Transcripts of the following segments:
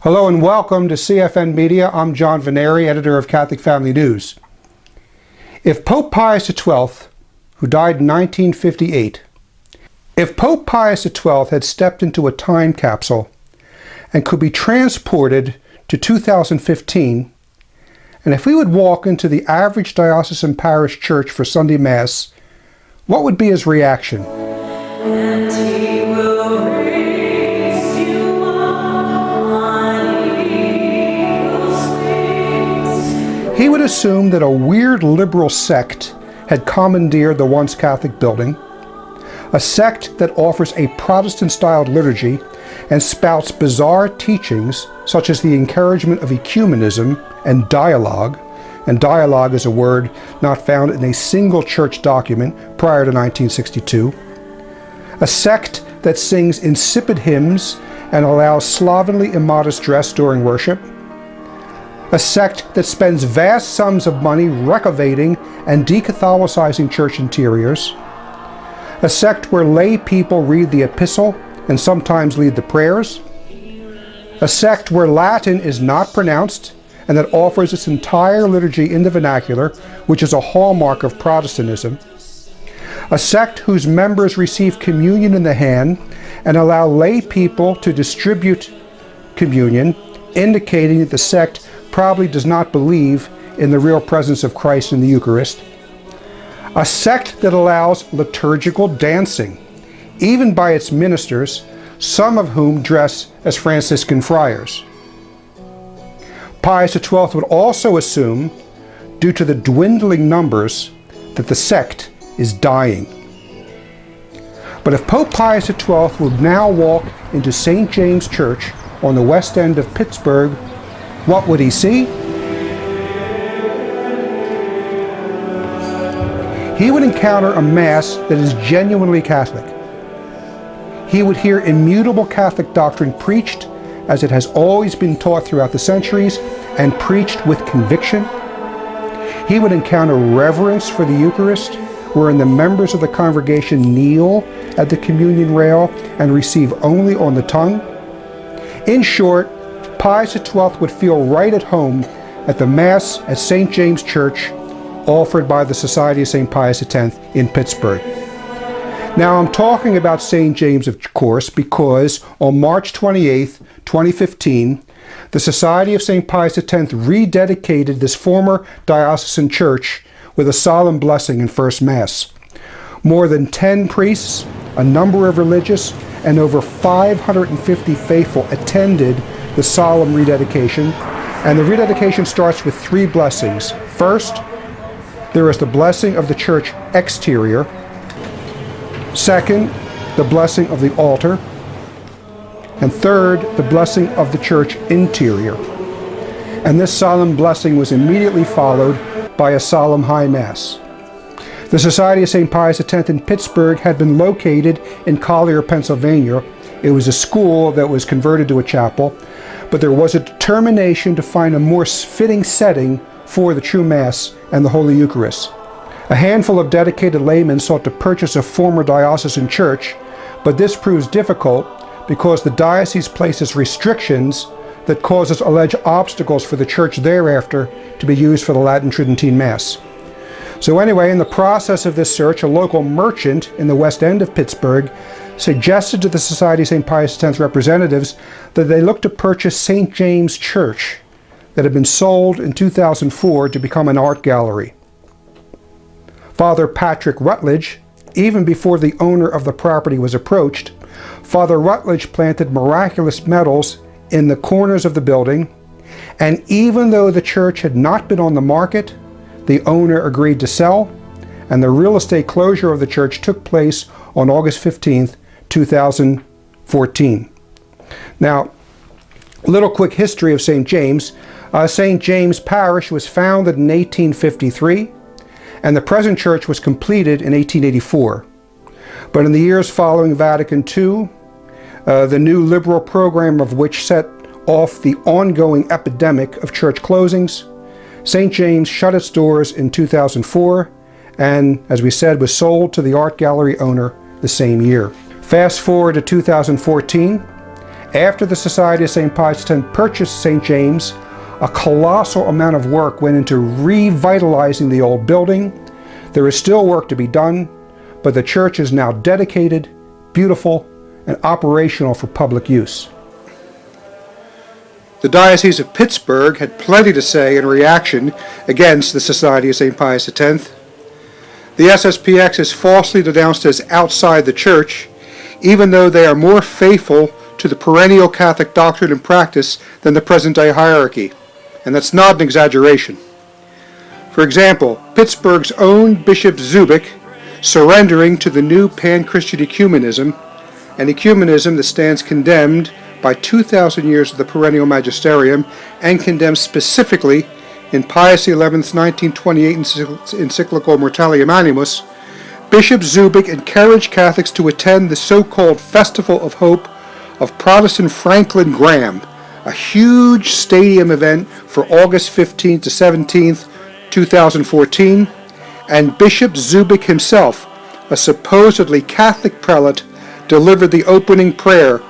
Hello and welcome to CFN Media. I'm John Veneri, editor of Catholic Family News. If Pope Pius XII, who died in 1958, if Pope Pius XII had stepped into a time capsule and could be transported to 2015, and if we would walk into the average diocesan parish church for Sunday Mass, what would be his reaction? And he will raise you up on eagle's wings. He would assume that a weird liberal sect had commandeered the once Catholic building, a sect that offers a Protestant-styled liturgy and spouts bizarre teachings such as the encouragement of ecumenism and dialogue is a word not found in a single church document prior to 1962, a sect that sings insipid hymns and allows slovenly immodest dress during worship, a sect that spends vast sums of money recavating and decatholicizing church interiors, a sect where lay people read the epistle and sometimes lead the prayers, a sect where Latin is not pronounced and that offers its entire liturgy in the vernacular, which is a hallmark of Protestantism, a sect whose members receive communion in the hand and allow lay people to distribute communion, indicating that the sect probably does not believe in the real presence of Christ in the Eucharist, a sect that allows liturgical dancing, even by its ministers, some of whom dress as Franciscan friars. Pius XII would also assume, due to the dwindling numbers, that the sect is dying. But if Pope Pius XII would now walk into St. James Church on the west end of Pittsburgh, what would he see? He would encounter a Mass that is genuinely Catholic. He would hear immutable Catholic doctrine preached as it has always been taught throughout the centuries and preached with conviction. He would encounter reverence for the Eucharist, wherein the members of the congregation kneel at the communion rail and receive only on the tongue. In short, Pius XII would feel right at home at the Mass at St. James Church, offered by the Society of St. Pius X in Pittsburgh. Now, I'm talking about St. James, of course, because on March 28, 2015, the Society of St. Pius X rededicated this former diocesan church with a solemn blessing in First Mass. More than 10 priests, a number of religious, and over 550 faithful attended the solemn rededication, and the rededication starts with 3 blessings. First, there is the blessing of the church exterior. Second, the blessing of the altar. And third, the blessing of the church interior. And this solemn blessing was immediately followed by a solemn high Mass. The Society of St. Pius X in Pittsburgh had been located in Collier, Pennsylvania. It was a school that was converted to a chapel, but there was a determination to find a more fitting setting for the true Mass and the Holy Eucharist. A handful of dedicated laymen sought to purchase a former diocesan church, but this proves difficult because the diocese places restrictions that causes alleged obstacles for the church thereafter to be used for the Latin Tridentine Mass. So anyway, in the process of this search, a local merchant in the west end of Pittsburgh suggested to the Society of St. Pius X representatives that they look to purchase St. James Church that had been sold in 2004 to become an art gallery. Father Patrick Rutledge, even before the owner of the property was approached, Father Rutledge planted miraculous medals in the corners of the building, and even though the church had not been on the market, the owner agreed to sell, and the real estate closure of the church took place on August 15th, 2014. Now, a little quick history of St. James. St. James Parish was founded in 1853, and the present church was completed in 1884. But in the years following Vatican II, the new liberal program of which set off the ongoing epidemic of church closings, St. James shut its doors in 2004 and, as we said, was sold to the art gallery owner the same year. Fast forward to 2014, After the Society of St. Pius X purchased St. James, a colossal amount of work went into revitalizing the old building. There is still work to be done, but the church is now dedicated, beautiful, and operational for public use. The Diocese of Pittsburgh had plenty to say in reaction against the Society of St. Pius X. The FSSPX is falsely denounced as outside the Church, even though they are more faithful to the perennial Catholic doctrine and practice than the present-day hierarchy, and that's not an exaggeration. For example, Pittsburgh's own Bishop Zubik surrendering to the new pan-Christian ecumenism, an ecumenism that stands condemned by 2,000 years of the perennial magisterium and condemned specifically in Pius XI's 1928 encyclical Mortalium Animus. Bishop Zubik encouraged Catholics to attend the so-called Festival of Hope of Protestant Franklin Graham, a huge stadium event for August 15th to 17th, 2014, and Bishop Zubik himself, a supposedly Catholic prelate, delivered the opening prayer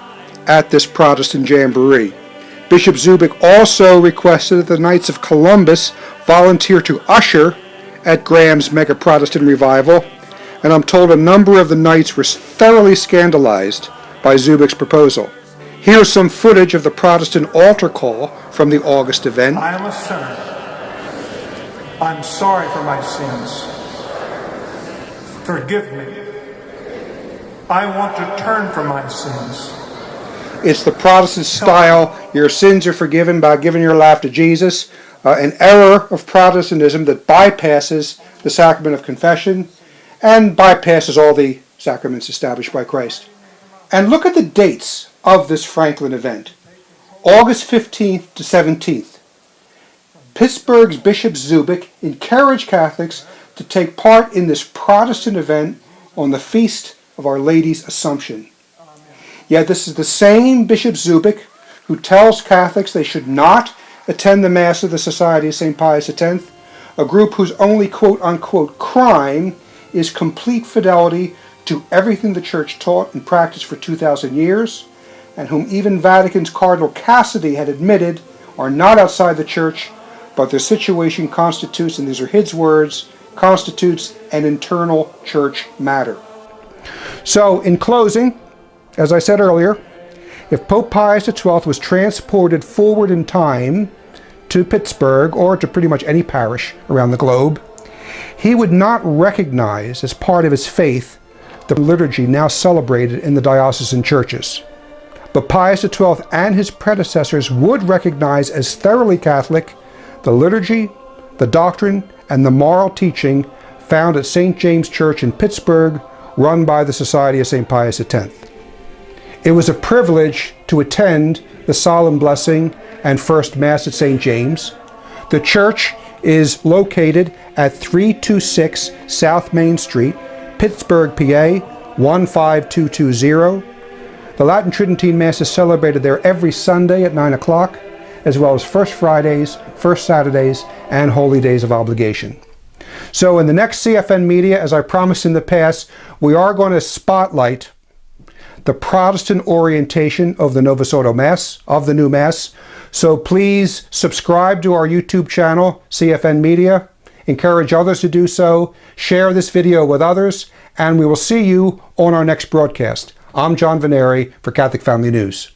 at this Protestant jamboree. Bishop Zubik also requested that the Knights of Columbus volunteer to usher at Graham's mega Protestant revival, and I'm told a number of the Knights were thoroughly scandalized by Zubik's proposal. Here's some footage of the Protestant altar call from the August event. I am a sinner. I'm sorry for my sins. Forgive me. I want to turn from my sins. It's the Protestant style, your sins are forgiven by giving your life to Jesus, an error of Protestantism that bypasses the sacrament of confession and bypasses all the sacraments established by Christ. And look at the dates of this Franklin event. August 15th to 17th. Pittsburgh's Bishop Zubik encouraged Catholics to take part in this Protestant event on the feast of Our Lady's Assumption. Yet this is the same Bishop Zubik who tells Catholics they should not attend the Mass of the Society of St. Pius X, a group whose only quote-unquote crime is complete fidelity to everything the Church taught and practiced for 2,000 years, and whom even Vatican's Cardinal Cassidy had admitted are not outside the Church, but their situation constitutes, and these are his words, constitutes an internal Church matter. So, in closing, as I said earlier, if Pope Pius XII was transported forward in time to Pittsburgh or to pretty much any parish around the globe, he would not recognize as part of his faith the liturgy now celebrated in the diocesan churches. But Pius XII and his predecessors would recognize as thoroughly Catholic the liturgy, the doctrine, and the moral teaching found at St. James Church in Pittsburgh, run by the Society of St. Pius X. It was a privilege to attend the solemn blessing and first Mass at St. James. The church is located at 326 South Main Street, Pittsburgh, PA 15220. The Latin Tridentine Mass is celebrated there every Sunday at 9 o'clock, as well as First Fridays, First Saturdays, and Holy Days of Obligation. So in the next CFN Media, as I promised in the past, we are going to spotlight the Protestant orientation of the Novus Ordo Mass, of the new Mass. So please subscribe to our YouTube channel, CFN Media. Encourage others to do so. Share this video with others, and we will see you on our next broadcast. I'm John Veneri for Catholic Family News.